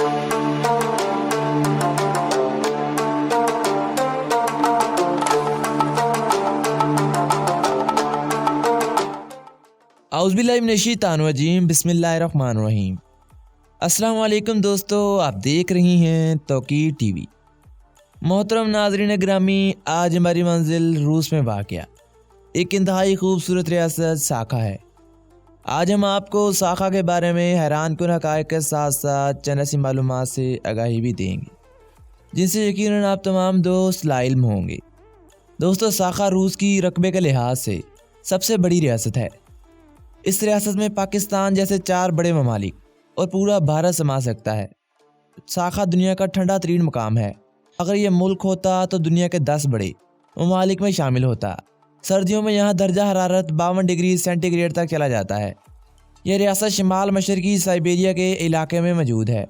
اعوذ باللہ من الشیطان الرجیم، بسم اللہ الرحمن الرحیم۔ السلام علیکم دوستو، آپ دیکھ رہی ہیں توقیر ٹی وی۔ محترم ناظرین گرامی، آج ہماری منزل روس میں واقع ایک انتہائی خوبصورت ریاست ساکھا ہے۔ آج ہم آپ کو ساکھا کے بارے میں حیران کن حقائق کے ساتھ ساتھ چند ایسی معلومات سے آگاہی بھی دیں گے جن سے یقیناً آپ تمام دوست لاعلم ہوں گے۔ دوستو، ساکھا روس کی رقبے کے لحاظ سے سب سے بڑی ریاست ہے۔ اس ریاست میں پاکستان جیسے 4 بڑے ممالک اور پورا بھارت سما سکتا ہے۔ ساکھا دنیا کا ٹھنڈا ترین مقام ہے۔ اگر یہ ملک ہوتا تو دنیا کے 10 بڑے ممالک میں شامل ہوتا۔ سردیوں میں یہاں درجہ حرارت 52 ڈگری سینٹی گریڈ تک چلا جاتا ہے۔ یہ ریاست شمال مشرقی سائبیریا کے علاقے میں موجود ہے۔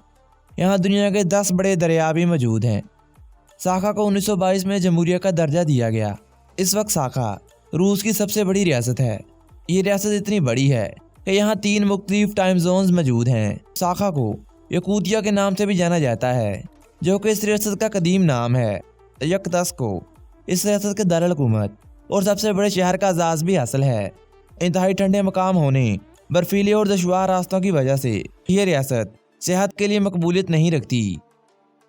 یہاں دنیا کے 10 بڑے دریا بھی موجود ہیں۔ ساکھا کو 1922 میں جمہوریہ کا درجہ دیا گیا۔ اس وقت ساکھا روس کی سب سے بڑی ریاست ہے۔ یہ ریاست اتنی بڑی ہے کہ یہاں 3 مختلف ٹائم زونز موجود ہیں۔ ساکھا کو یکوتیا کے نام سے بھی جانا جاتا ہے، جو کہ اس ریاست کا قدیم نام ہے۔ یکتسک کو اس ریاست کے دارالحکومت اور سب سے بڑے شہر کا اعزاز بھی حاصل ہے۔ انتہائی ٹھنڈے مقام ہونے، برفیلے اور دشوار راستوں کی وجہ سے یہ ریاست صحت کے لیے مقبولیت نہیں رکھتی۔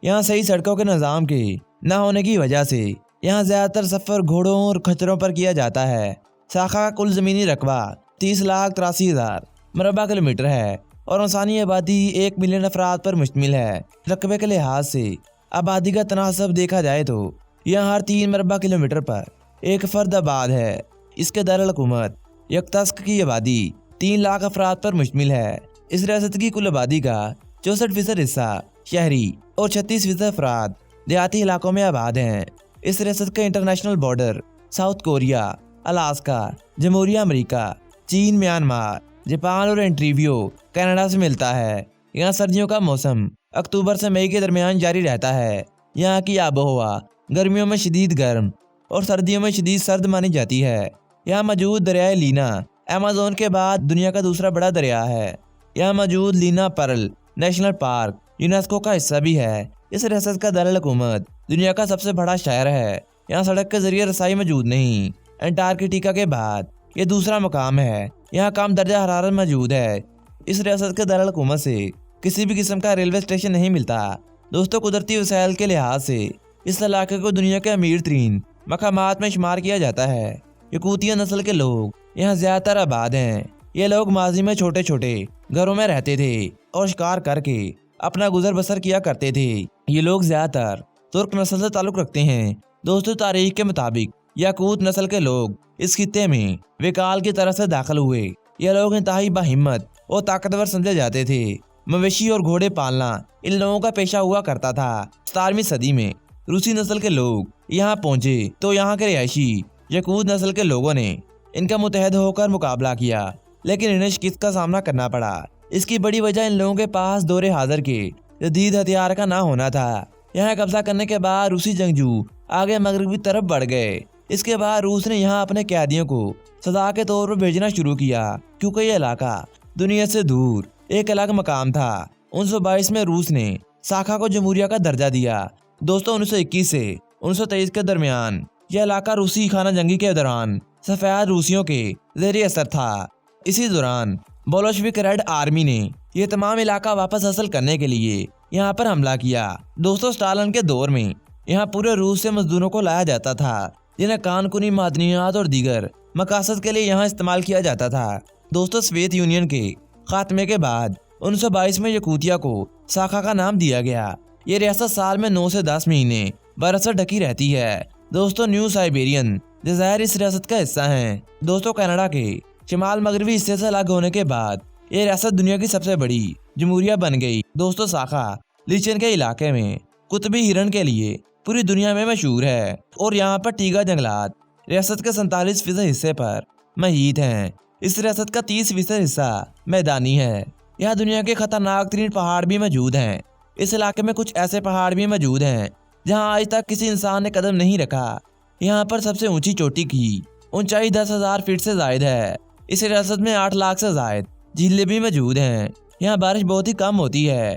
یہاں صحیح سڑکوں کے نظام کے نہ ہونے کی وجہ سے یہاں زیادہ تر سفر گھوڑوں اور کھچروں پر کیا جاتا ہے۔ ساکھا کا کل زمینی رقبہ 30,83,000 مربع کلومیٹر ہے اور انسانی آبادی 1 ملین افراد پر مشتمل ہے۔ رقبے کے لحاظ سے آبادی کا تناسب دیکھا جائے تو یہاں ہر 3 مربع کلومیٹر پر ایک فرد آباد ہے۔ اس کے دارالحکومت یکتسک کی آبادی 3 لاکھ افراد پر مشتمل ہے۔ اس ریاست کی کل آبادی کا 64% حصہ شہری اور 36% افراد دیہاتی علاقوں میں آباد ہیں۔ اس ریاست کا international border south Korea, Alaska, جمہوریہ امریکہ، چین، میانمار، جاپان اور انٹریویو کینیڈا سے ملتا ہے۔ یہاں سردیوں کا موسم اکتوبر سے مئی کے درمیان جاری رہتا ہے۔ یہاں کی آب و ہوا گرمیوں میں شدید گرم اور سردیوں میں شدید سرد مانی جاتی ہے۔ یہاں موجود دریائے لینا ایمیزون کے بعد دنیا کا دوسرا بڑا دریا ہے۔ یہاں موجود لینا پرل نیشنل پارک یونیسکو کا حصہ بھی ہے۔ اس ریاست کا دارالحکومت دنیا کا سب سے بڑا شہر ہے۔ یہاں سڑک کے ذریعے رسائی موجود نہیں۔ انٹارکٹیکا کے بعد یہ دوسرا مقام ہے۔ یہاں کم درجہ حرارت موجود ہے۔ اس ریاست کے دارالحکومت سے کسی بھی قسم کا ریلوے اسٹیشن نہیں ملتا۔ دوستو، قدرتی وسائل کے لحاظ سے اس علاقے کو دنیا کے امیر ترین مقامات میں شمار کیا جاتا ہے۔ یکوتیا نسل کے لوگ یہاں زیادہ تر آباد ہیں۔ یہ لوگ ماضی میں چھوٹے چھوٹے گھروں میں رہتے تھے اور شکار کر کے اپنا گزر بسر کیا کرتے تھے۔ یہ لوگ زیادہ تر ترک نسل سے تعلق رکھتے ہیں۔ دوستو، تاریخ کے مطابق یاکوت نسل کے لوگ اس خطے میں وکال کی طرف سے داخل ہوئے۔ یہ لوگ انتہائی باہمت اور طاقتور سمجھے جاتے تھے۔ مویشی اور گھوڑے پالنا ان لوگوں کا پیشہ ہوا کرتا تھا۔ 17ویں صدی میں روسی نسل کے لوگ یہاں پہنچے تو یہاں کے رہائشی یاکوت نسل کے لوگوں نے ان کا متحد ہو کر مقابلہ کیا، لیکن انہیں شکست کا سامنا کرنا پڑا۔ اس کی بڑی وجہ ان لوگوں کے پاس دور حاضر کے جدید ہتھیار کا نہ ہونا تھا۔ یہاں قبضہ کرنے کے بعد روسی جنگجو آگے مغرب کی طرف بڑھ گئے۔ اس کے بعد روس نے یہاں اپنے قیدیوں کو سزا کے طور پر بھیجنا شروع کیا، کیونکہ یہ علاقہ دنیا سے دور ایک الگ مقام تھا۔ 1922 میں روس نے ساکھا کو جمہوریہ کا درجہ دیا۔ دوستو، 1921 سے 1923 کے درمیان یہ علاقہ روسی خانہ جنگی کے دوران سفید روسیوں کے زیر اثر تھا۔ اسی دوران بولشوک ریڈ آرمی نے یہ تمام علاقہ واپس حاصل کرنے کے لیے یہاں پر حملہ کیا۔ دوستو، اسٹالن کے دور میں یہاں پورے روس سے مزدوروں کو لایا جاتا تھا، جنہیں کان کنی معدنیات اور دیگر مقاصد کے لیے یہاں استعمال کیا جاتا تھا۔ دوستو، سوویت یونین کے خاتمے کے بعد 1922 میں یکوتیا کو ساکھا کا نام دیا گیا۔ یہ ریاست سال میں 9 سے 10 مہینے برف سے ڈھکی رہتی ہے۔ دوستو، نیو سائبیرین جزائر اس ریاست کا حصہ ہیں۔ دوستو، کینیڈا کے شمال مغربی حصے سے الگ ہونے کے بعد یہ ریاست دنیا کی سب سے بڑی جمہوریہ بن گئی۔ دوستو، ساکھا لیچن کے علاقے میں قطبی ہرن کے لیے پوری دنیا میں مشہور ہے اور یہاں پر ٹیگا جنگلات ریاست کے 47% حصے پر محیط ہیں۔ اس ریاست کا 30% حصہ میدانی ہے۔ یہاں دنیا کے خطرناک ترین پہاڑ بھی موجود ہیں۔ اس علاقے میں کچھ ایسے پہاڑ بھی موجود ہیں جہاں آج تک کسی انسان نے قدم نہیں رکھا۔ یہاں پر سب سے اونچی چوٹی کی اونچائی 10,000 فٹ سے زائد ہے۔ اس ریاست میں 8 لاکھ سے زائد جھیلیں بھی موجود ہیں۔ یہاں بارش بہت ہی کم ہوتی ہے